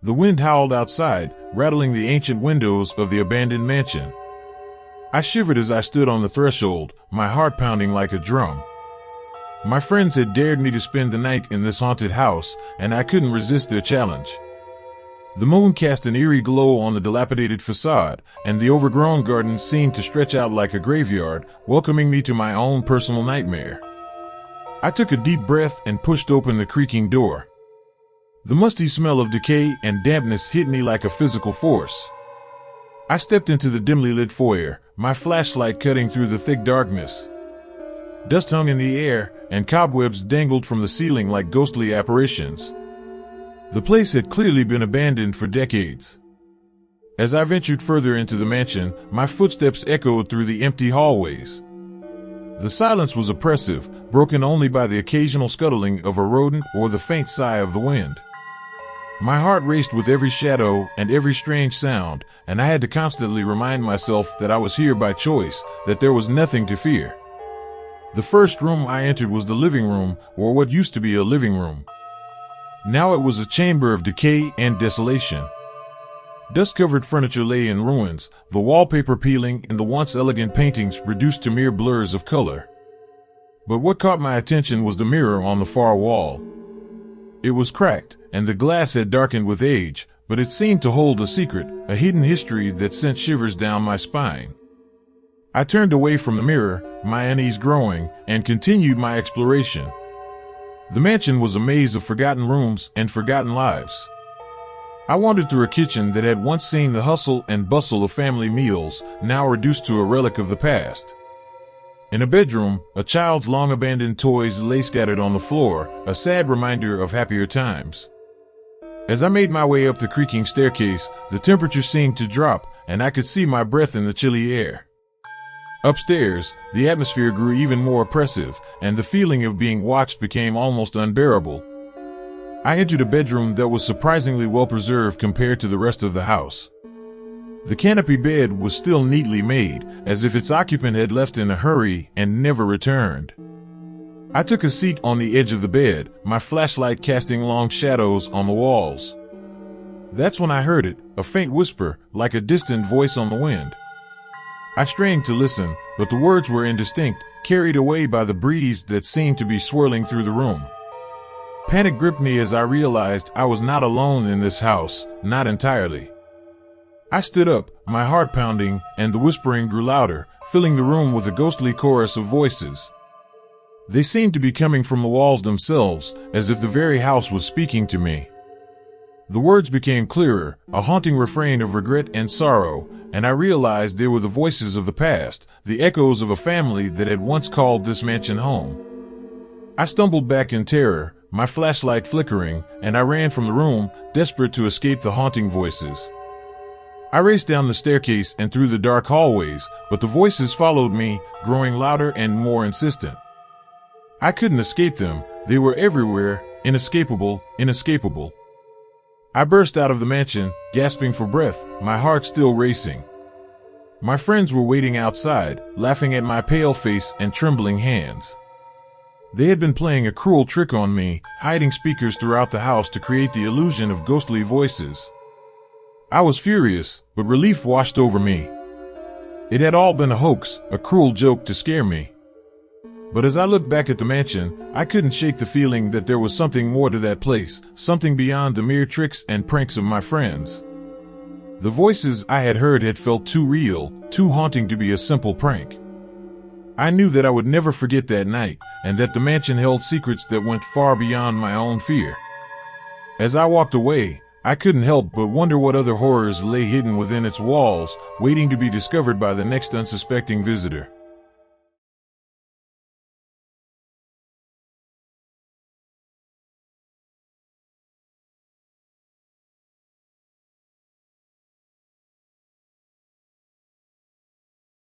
The wind howled outside, rattling the ancient windows of the abandoned mansion. I shivered as I stood on the threshold, my heart pounding like a drum. My friends had dared me to spend the night in this haunted house, and I couldn't resist their challenge. The moon cast an eerie glow on the dilapidated facade, and the overgrown garden seemed to stretch out like a graveyard, welcoming me to my own personal nightmare. I took a deep breath and pushed open the creaking door. The musty smell of decay and dampness hit me like a physical force. I stepped into the dimly lit foyer, my flashlight cutting through the thick darkness. Dust hung in the air, and cobwebs dangled from the ceiling like ghostly apparitions. The place had clearly been abandoned for decades. As I ventured further into the mansion, my footsteps echoed through the empty hallways. The silence was oppressive, broken only by the occasional scuttling of a rodent or the faint sigh of the wind. My heart raced with every shadow and every strange sound, and I had to constantly remind myself that I was here by choice, that there was nothing to fear. The first room I entered was the living room, or what used to be a living room. Now it was a chamber of decay and desolation. Dust-covered furniture lay in ruins, the wallpaper peeling and the once elegant paintings reduced to mere blurs of color. But what caught my attention was the mirror on the far wall. It was cracked, and the glass had darkened with age, but it seemed to hold a secret, a hidden history that sent shivers down my spine. I turned away from the mirror, my unease growing, and continued my exploration. The mansion was a maze of forgotten rooms and forgotten lives. I wandered through a kitchen that had once seen the hustle and bustle of family meals, now reduced to a relic of the past. In a bedroom, a child's long-abandoned toys lay scattered on the floor, a sad reminder of happier times. As I made my way up the creaking staircase, the temperature seemed to drop, and I could see my breath in the chilly air. Upstairs, the atmosphere grew even more oppressive, and the feeling of being watched became almost unbearable. I entered a bedroom that was surprisingly well preserved compared to the rest of the house. The canopy bed was still neatly made, as if its occupant had left in a hurry and never returned. I took a seat on the edge of the bed, my flashlight casting long shadows on the walls. That's when I heard it, a faint whisper, like a distant voice on the wind. I strained to listen, but the words were indistinct, carried away by the breeze that seemed to be swirling through the room. Panic gripped me as I realized I was not alone in this house, not entirely. I stood up, my heart pounding, and the whispering grew louder, filling the room with a ghostly chorus of voices. They seemed to be coming from the walls themselves, as if the very house was speaking to me. The words became clearer, a haunting refrain of regret and sorrow, and I realized they were the voices of the past, the echoes of a family that had once called this mansion home. I stumbled back in terror, my flashlight flickering, and I ran from the room, desperate to escape the haunting voices. I raced down the staircase and through the dark hallways, but the voices followed me, growing louder and more insistent. I couldn't escape them, they were everywhere, inescapable, inescapable. I burst out of the mansion, gasping for breath, my heart still racing. My friends were waiting outside, laughing at my pale face and trembling hands. They had been playing a cruel trick on me, hiding speakers throughout the house to create the illusion of ghostly voices. I was furious, but relief washed over me. It had all been a hoax, a cruel joke to scare me. But as I looked back at the mansion, I couldn't shake the feeling that there was something more to that place, something beyond the mere tricks and pranks of my friends. The voices I had heard had felt too real, too haunting to be a simple prank. I knew that I would never forget that night, and that the mansion held secrets that went far beyond my own fear. As I walked away, I couldn't help but wonder what other horrors lay hidden within its walls, waiting to be discovered by the next unsuspecting visitor.